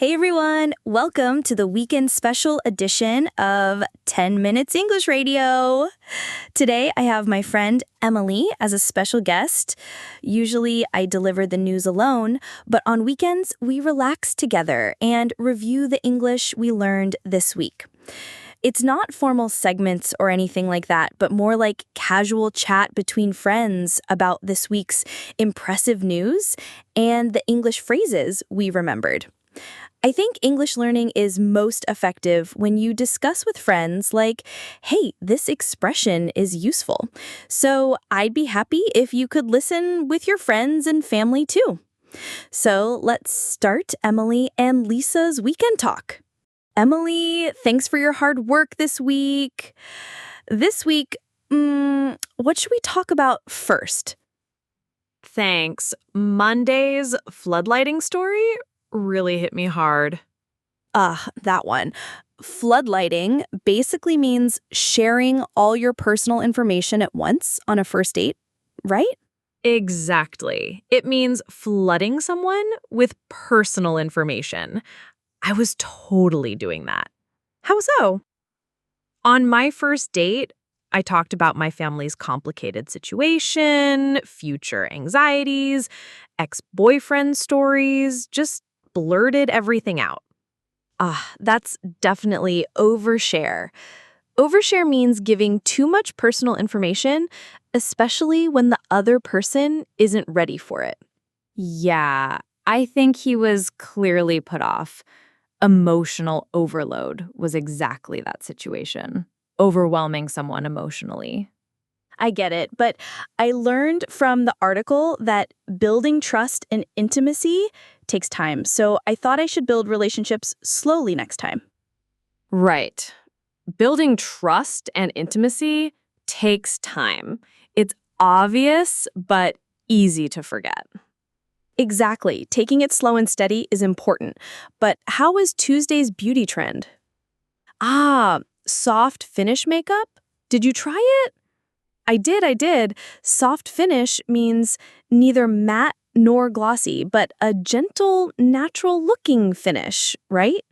Hey everyone, welcome to the weekend special edition of 10 Minutes English Radio. Today I have my friend Emily as a special guest. Usually I deliver the news alone, but on weekends we relax together and review the English we learned this week. It's not formal segments or anything like that, but more like casual chat between friends about this week's impressive news and the English phrases we remembered. I think English learning is most effective when you discuss with friends like, hey, this expression is useful. So I'd be happy if you could listen with your friends and family too. So let's start Emily and Lisa's weekend talk. Emily, thanks for your hard work this week. This week, what should we talk about first? Thanks. Monday's floodlighting story really hit me hard. That one. Floodlighting basically means sharing all your personal information at once on a first date, right? Exactly. It means flooding someone with personal information. I was totally doing that. How so? On my first date, I talked about my family's complicated situation, future anxieties, ex-boyfriend stories, just blurted everything out. That's definitely overshare. Overshare means giving too much personal information, especially when the other person isn't ready for it. Yeah, I think he was clearly put off. Emotional overload was exactly that situation. Overwhelming someone emotionally. I get it, but I learned from the article that building trust and intimacy takes time, so I thought I should build relationships slowly next time. Right. Building trust and intimacy takes time. It's obvious, but easy to forget. Exactly. Taking it slow and steady is important. But how is Tuesday's beauty trend? Soft finish makeup? Did you try it? I did. Soft finish means neither matte nor glossy, but a gentle, natural-looking finish, right?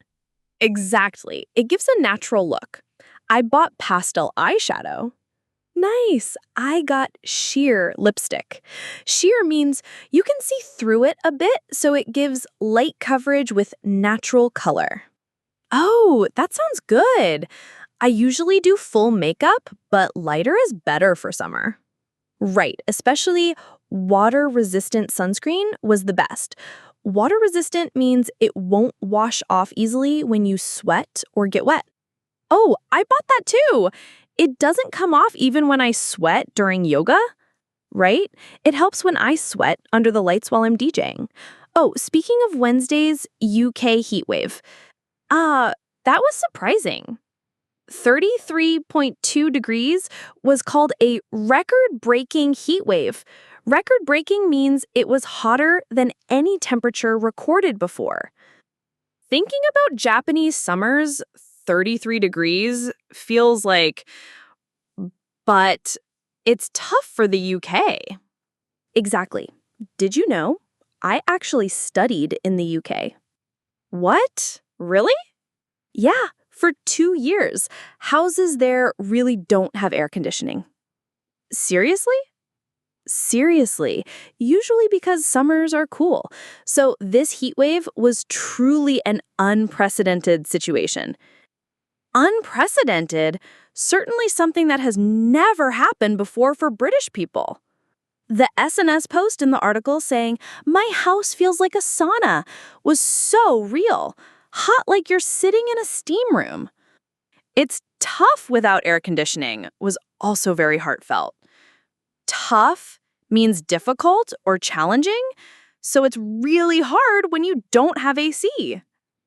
Exactly. It gives a natural look. I bought pastel eyeshadow. Nice. I got sheer lipstick. Sheer means you can see through it a bit, so it gives light coverage with natural color. Oh, that sounds good. I usually do full makeup, but lighter is better for summer. Right, especially water-resistant sunscreen was the best. Water-resistant means it won't wash off easily when you sweat or get wet. Oh, I bought that too. It doesn't come off even when I sweat during yoga, right? It helps when I sweat under the lights while I'm DJing. Oh, speaking of Wednesday's UK heatwave, that was surprising. 33.2 degrees was called a record-breaking heat wave. Record-breaking means it was hotter than any temperature recorded before. Thinking about Japanese summers, 33 degrees feels like, but it's tough for the UK. Exactly. Did you know? I actually studied in the UK. What? Really? Yeah. For 2 years, houses there really don't have air conditioning. Seriously? Seriously, usually because summers are cool. So this heat wave was truly an unprecedented situation. Unprecedented, certainly something that has never happened before for British people. The SNS post in the article saying, "My house feels like a sauna," was so real. Hot like you're sitting in a steam room. It's tough without air conditioning was also very heartfelt. Tough means difficult or challenging, so it's really hard when you don't have AC.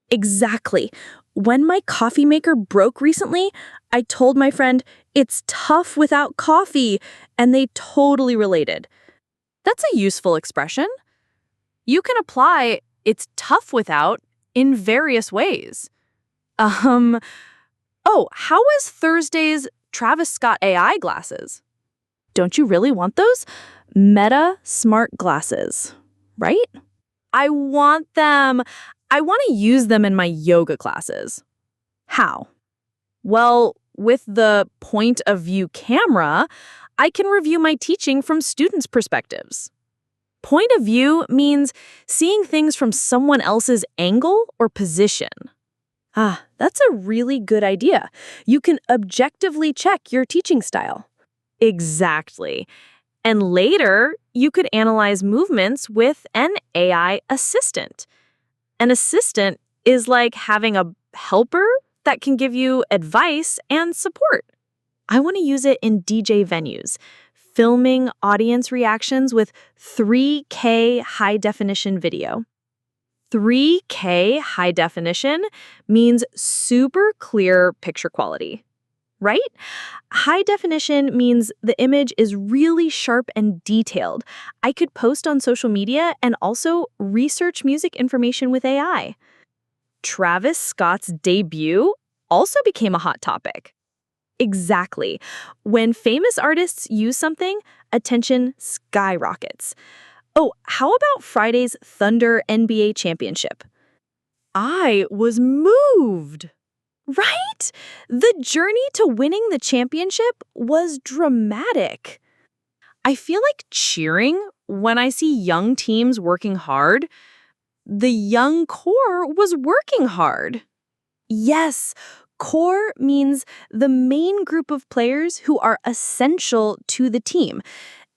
Exactly. When my coffee maker broke recently, I told my friend, "It's tough without coffee," and they totally related. That's a useful expression. You can apply "it's tough without" in various ways. How was Thursday's Travis Scott AI glasses? Don't you really want those? Meta smart glasses, right? I want them. I want to use them in my yoga classes. How? Well, with the point of view camera, I can review my teaching from students' perspectives. Point of view means seeing things from someone else's angle or position. That's a really good idea. You can objectively check your teaching style. Exactly. And later, you could analyze movements with an AI assistant. An assistant is like having a helper that can give you advice and support. I want to use it in DJ venues, filming audience reactions with 3K high-definition video. 3K high definition means super clear picture quality, right? High definition means the image is really sharp and detailed. I could post on social media and also research music information with AI. Travis Scott's debut also became a hot topic. Exactly. When famous artists use something, attention skyrockets. Oh, how about Friday's Thunder NBA championship? I was moved. Right? The journey to winning the championship was dramatic. I feel like cheering when I see young teams working hard. The young core was working hard. Yes, core means the main group of players who are essential to the team.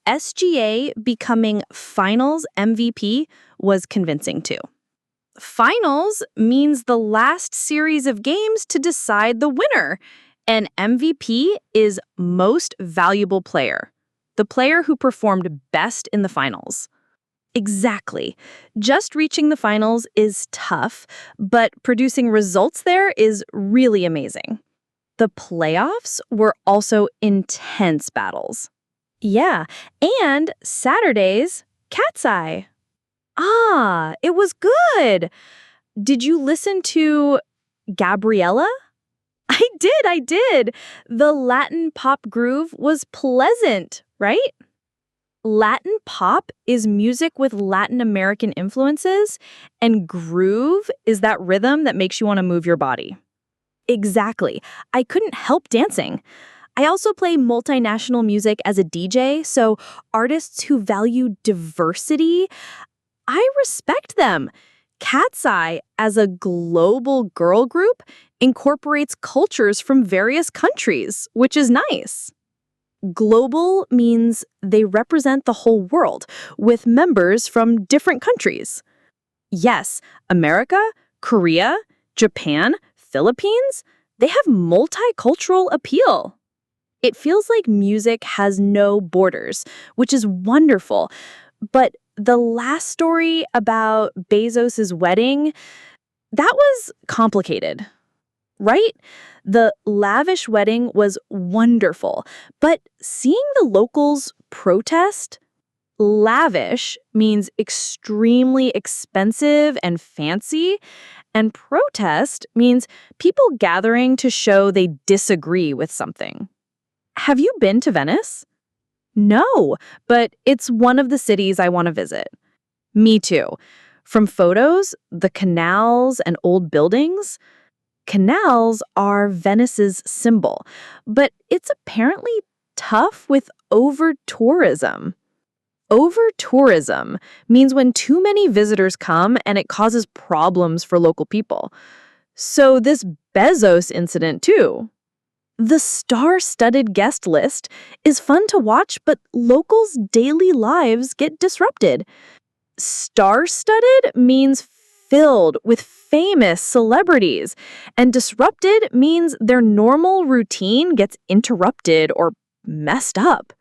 SGA becoming Finals MVP was convincing too. Finals means the last series of games to decide the winner, and MVP is Most Valuable Player, the player who performed best in the finals. Exactly. Just reaching the finals is tough, but producing results there is really amazing. The playoffs were also intense battles. Yeah, and Saturday's Cat's Eye. It was good. Did you listen to Gabriella? I did. The Latin pop groove was pleasant, right? Latin pop is music with Latin American influences, and groove is that rhythm that makes you want to move your body. Exactly. I couldn't help dancing. I also play multinational music as a DJ, so artists who value diversity, I respect them. Cat's Eye, as a global girl group, incorporates cultures from various countries, which is nice. Global means they represent the whole world, with members from different countries. Yes, America, Korea, Japan, Philippines, they have multicultural appeal. It feels like music has no borders, which is wonderful. But the last story about Bezos' wedding, that was complicated, right? The lavish wedding was wonderful, but seeing the locals protest, lavish means extremely expensive and fancy, and protest means people gathering to show they disagree with something. Have you been to Venice? No, but it's one of the cities I want to visit. Me too. From photos, the canals and old buildings, canals are Venice's symbol, but it's apparently tough with over-tourism. Over-tourism means when too many visitors come and it causes problems for local people. So this Bezos incident too. The star-studded guest list is fun to watch, but locals' daily lives get disrupted. Star-studded means filled with famous celebrities, and disrupted means their normal routine gets interrupted or messed up.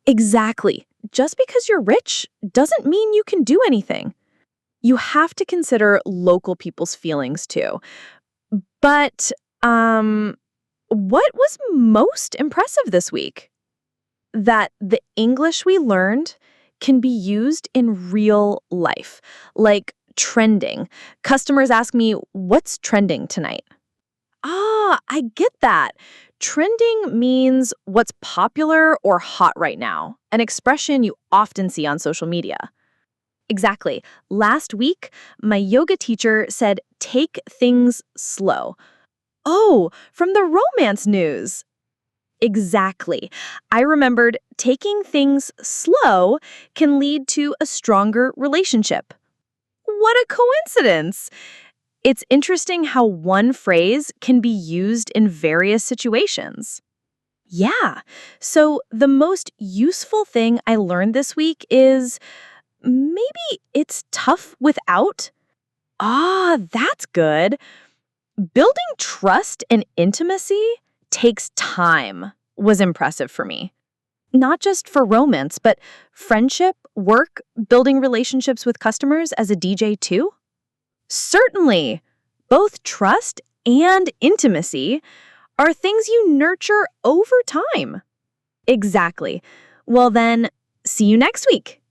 Exactly. Just because you're rich doesn't mean you can do anything. You have to consider local people's feelings too. But, what was most impressive this week? That the English we learned can be used in real life, like trending. Customers ask me, what's trending tonight? I get that. Trending means what's popular or hot right now, an expression you often see on social media. Exactly. Last week, my yoga teacher said, take things slow. Oh, from the romance news. Exactly. I remembered taking things slow can lead to a stronger relationship. What a coincidence! It's interesting how one phrase can be used in various situations. Yeah, so the most useful thing I learned this week is maybe it's tough without. Ah, that's good. Building trust and intimacy takes time was impressive for me. Not just for romance, but friendship, work, building relationships with customers as a DJ too? Certainly. Both trust and intimacy are things you nurture over time. Exactly. Well then, see you next week.